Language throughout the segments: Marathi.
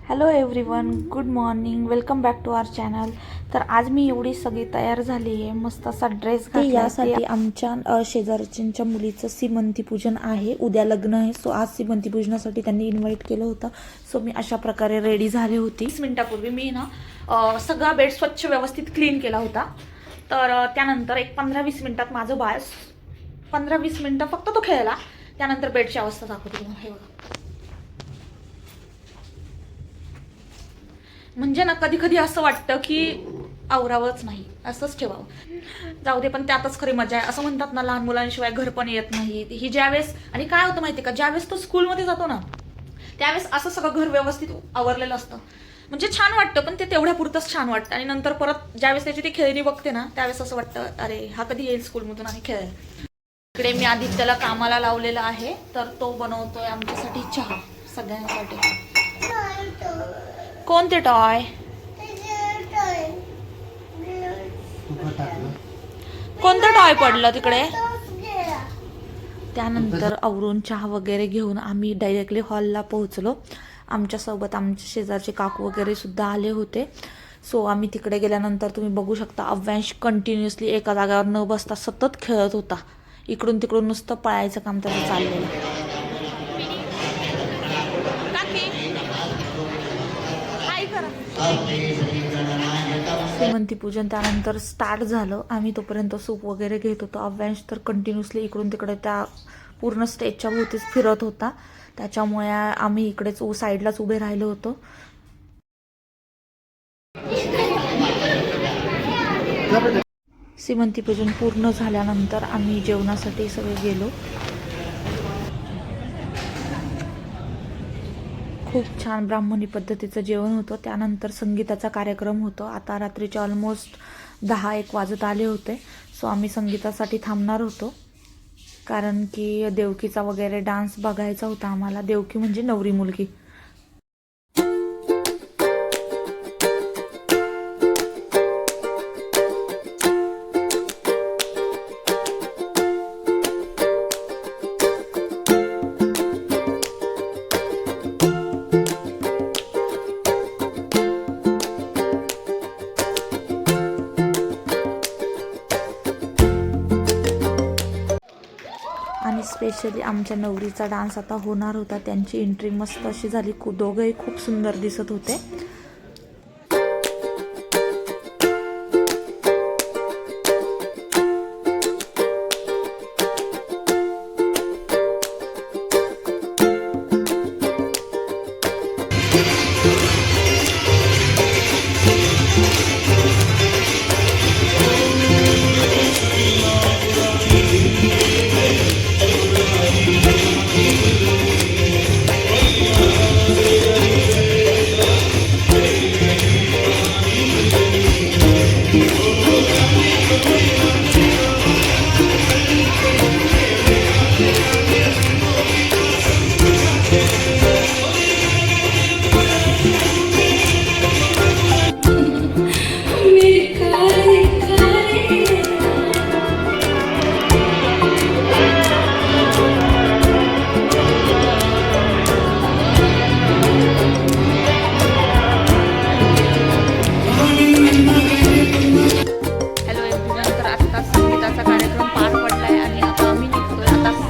Hello everyone, good morning, welcome back to our channel. तर आज मी एवढी सगळी तयार झाली आहे, मस्त असा ड्रेस घातला. यासाठी आमच्या शेजारच्या मुलीचं सीमंतीपूजन आहे, उद्या लग्न आहे. सो आज सीमंतीपूजनासाठी त्यांनी इन्व्हाइट केलं होतं. सो मी अशा प्रकारे रेडी झाली होती. 20 मिनिटापूर्वी मी सगळा बेड स्वच्छ व्यवस्थित क्लीन केला होता. तर त्यानंतर एक 15-20 मिनिटात माझं बाळ 15-20 मिनिटं फक्त तो खेळला. त्यानंतर बेडची अवस्था दाखवते तुम्हाला. हे बघा, म्हणजे ना कधी कधी असं वाटतं की आवरावंच नाही, असंच ठेवावं, जाऊ दे. पण त्यातच खरी मजा आहे. असं म्हणतात ना, लहान मुलांशिवाय घर पण येत नाही. ही ज्यावेळेस, आणि काय होतं माहिती का, ज्यावेळेस तो स्कूलमध्ये जातो ना, त्यावेळेस असं सगळं घर व्यवस्थित आवरलेलं असतं, म्हणजे छान वाटतं. पण ते तेवढ्या पुरतंच छान वाटतं. आणि नंतर परत ज्यावेळेस त्याची ती खेळणी बघते ना, त्यावेळेस असं वाटतं, अरे हा कधी येईल स्कूलमधून आणि खेळेल. इकडे मी आदित्यला कामाला लावलेला आहे, तर तो बनवतोय आमच्यासाठी चहा सगळ्यांसाठी. कोणते टॉय? कोणतं टॉय पडलं तिकडे? त्यानंतर आवरून चहा वगैरे घेऊन आम्ही डायरेक्टली हॉलला पोहोचलो. आमच्यासोबत आमच्या शेजारचे काकू वगैरे सुद्धा आले होते. सो आम्ही तिकडे गेल्यानंतर तुम्ही बघू शकता, अव्यांश कंटिन्युअसली एका जागेवर न बसता सतत खेळत होता. इकडून तिकडून नुसतं पळायचं काम त्याचं चाललेलं. सीमंतीपूजन त्यानंतर स्टार्ट झालं. आम्ही तोपर्यंत सूप वगैरे घेत होतो. अव्यांश तर कंटिन्युअसली इकडून तिकडे त्या पूर्ण स्टेजच्या भोवतीच फिरत होता. त्याच्यामुळे आम्ही इकडेच साईडलाच उभे राहिलो होतो. सीमंतीपूजन पूर्ण झाल्यानंतर आम्ही जेवणासाठी सगळे गेलो. खूप छान ब्राह्मणी पद्धतीचं जेवण होतं. त्यानंतर संगीताचा कार्यक्रम होतो. आता रात्रीचे ऑलमोस्ट 10-1 वाजत आले होते. सो आम्ही संगीतासाठी थांबणार होतो, कारण की देवकीचा वगैरे डान्स बघायचा होता आम्हाला. देवकी म्हणजे नवरी मुलगी. आणि स्पेशली आमच्या नवरीचा डान्स आता होणार होता. त्यांची एंट्री मस्त अशी झाली. दोघंही खूप सुंदर दिसत होते.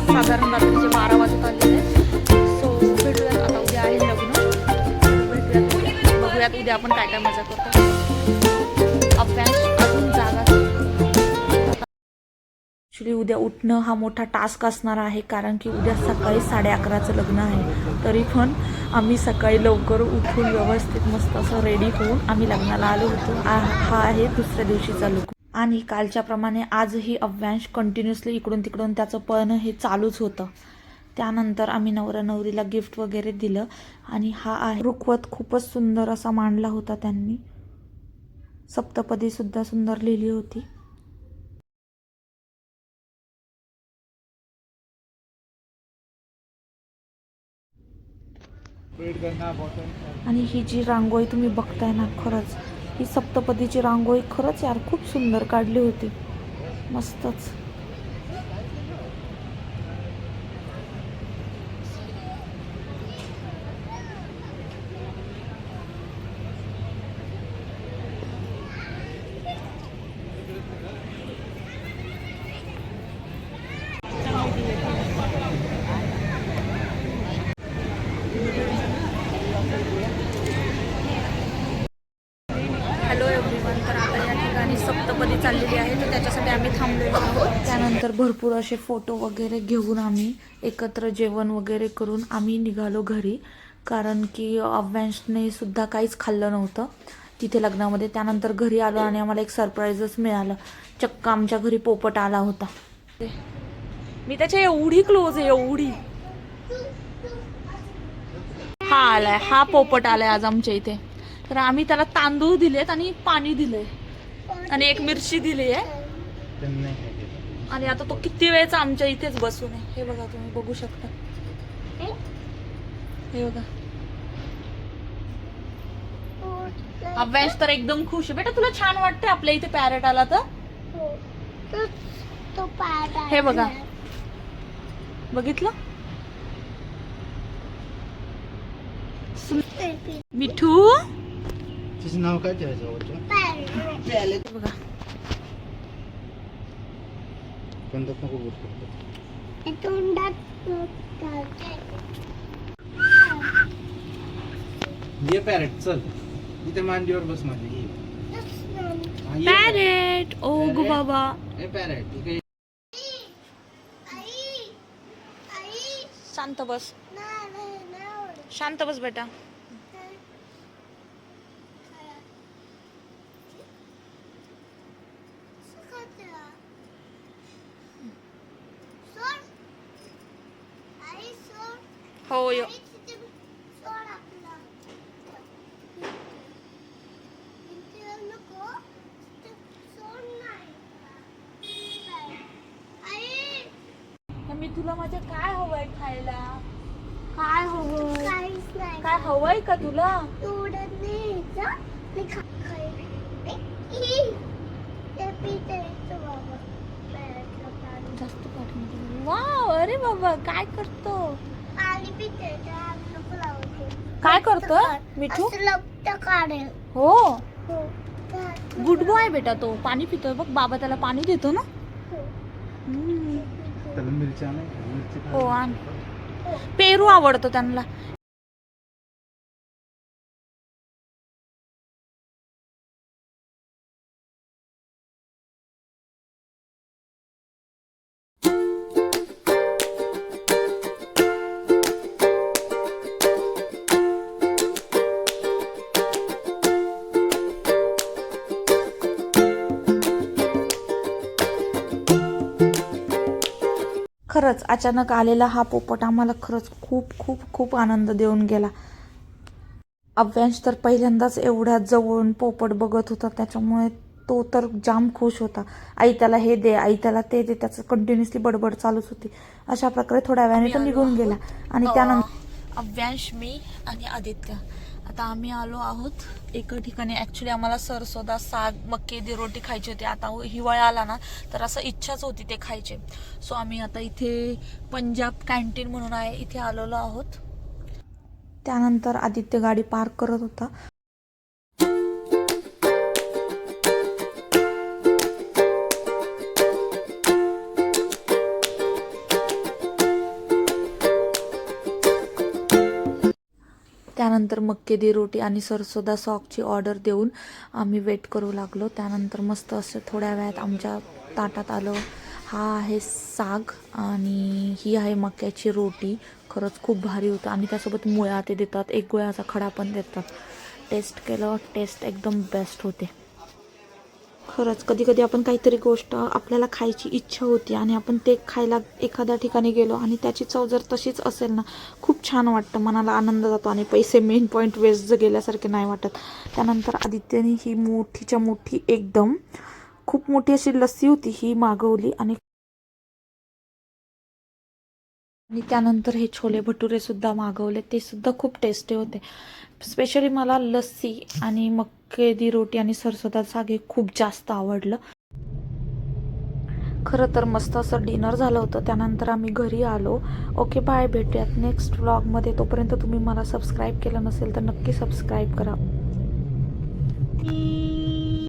साधारण रात्रीचे 12 वाजत आलेले. सो भेटूयात आता. उद्या आहे लग्न, बघूयात उद्या आपण काय काय मजा करतो. अभ्यास अजून जागा. ॲक्च्युली उद्या उठणं हा मोठा टास्क असणार आहे, कारण की उद्या सकाळी 11:30चं लग्न आहे. तरी पण आम्ही सकाळी लवकर उठून व्यवस्थित मस्त असं रेडी होऊन आम्ही लग्नाला आलो होतो. हा आहे दुसऱ्या दिवशीचा लुक. आणि कालच्याप्रमाणे आजही अव्यांश कंटिन्युअसली इकडून तिकडून त्याचं पळणं हे चालूच होतं. त्यानंतर आम्ही नवरा नवरीला गिफ्ट वगैरे दिलं. आणि हा आहे रुखवत. खूपच सुंदर असा मांडला होता त्यांनी. सप्तपदी सुद्धा सुंदर लिहिली होती. आणि ही जी रांगोळी तुम्ही बघताय ना, खरंच ही सप्तपदीची रांगोळी खरंच यार खूप सुंदर काढली होती, मस्तच. थांबलेलो आहोत. त्यानंतर भरपूर असे फोटो वगैरे घेऊन आम्ही एकत्र जेवण वगैरे करून आम्ही निघालो घरी, कारण की अव्यांशने सुद्धा काहीच खाल्लं नव्हतं तिथे लग्नामध्ये. त्यानंतर घरी आलो आणि आम्हाला एक सरप्राईजच मिळालं. चक्क आमच्या घरी पोपट आला होता. मी त्याच्या एवढी क्लोज आहे, एवढी. हा आलाय, हा पोपट आलाय आज आमच्या इथे. तर आम्ही त्याला तांदूळ दिलेत आणि पाणी दिलंय आणि एक मिरची दिली आहे. आणि आता तो किती वेळचा आमच्या इथेच बसून आहे. हे बघा, तुम्ही बघू शकता. हे बघा, अव्यांश तर एकदम खुश आहे. बेटा तुला छान वाटते आपल्या इथे पॅरेट आला तर? हे बघा, बघितलं? मिठू, तिचं नाव काय ठेवायचं? बघा, तोंडात नको बोट. ये पॅरेट, चल इथे मांडीवर बस माझी. पॅरेट. ओ गो बाबा, हे पॅरेट इथे. शांत बस, शांत बस बेटा. हो यो. मी तुला माझ्या काय हवंय खायला? काय हवंय? काय हवंय का तुला? जास्त पाठवून. वाव, अरे बाबा काय करतो? काय करतो मिठू? हो, गुड बॉय बेटा. तो पाणी पितोय बघ, बाबा त्याला पाणी देतो ना. त्याला मिरची आणाय. हो, आण. पेरू आवडतो त्यांना. खरंच अचानक आलेला हा पोपट आम्हाला खरंच खूप खूप खूप आनंद देऊन गेला. अव्यांश तर पहिल्यांदाच एवढ्या जवळून पोपट बघत होता, त्याच्यामुळे तो तर जाम खुश होता. आई त्याला हे दे, आई त्याला ते दे, त्याचं कंटिन्युअसली बडबड चालूच होती. अशा प्रकारे थोड्या वेळाने तो निघून गेला. आणि त्यानंतर अव्यांश, मी आणि आदित्य आता आम्ही आलो आहोत एका ठिकाणी. ॲक्च्युली आम्हाला सरसोदा साग, मक्के दी रोटी खायची होती. आता हिवाळा आला ना, तर असं इच्छाच होती ते खायचे. सो आम्ही आता इथे पंजाब कॅन्टीन म्हणून आहे, इथे आलेलो आहोत. त्यानंतर आदित्य गाडी पार्क करत होता. त्यानंतर मक्के दी रोटी आणि सरसोदा सॉकची ऑर्डर देऊन आम्ही वेट करू लागलो. त्यानंतर मस्त असं थोड्या वेळात आमच्या ताटात आलं. हा आहे साग आणि ही आहे मक्याची रोटी. खरंच खूप भारी होतं. आणि त्यासोबत मुळा ते देतात, एक गुळाचा खडा पण देतात. टेस्ट केलं, टेस्ट एकदम बेस्ट होते. खरंच कधी कधी आपण काहीतरी गोष्ट आपल्याला खायची इच्छा होती आणि आपण ते खायला एखाद्या ठिकाणी गेलो आणि त्याची चव जर तशीच असेल ना, खूप छान वाटतं, मनाला आनंद जातो आणि पैसे मेन पॉईंट वेस्ट गेल्यासारखे नाही वाटत. त्यानंतर आदित्यने ही मोठीच्या मोठी एकदम खूप मोठी अशी लस्सी होती ही मागवली. आणि त्यानंतर हे छोले भटुरे सुद्धा मागवले, ते सुद्धा खूप टेस्टी होते. स्पेशली मला लस्सी आणि मक्के दी रोटी आणि सरसोदा साग हे खूप जास्त आवडलं. खरं तर मस्त असं डिनर झालं होतं. त्यानंतर आम्ही घरी आलो. ओके बाय, भेटूयात नेक्स्ट व्लॉगमध्ये. तोपर्यंत तुम्ही मला सबस्क्राईब केलं नसेल तर नक्की सबस्क्राईब करा.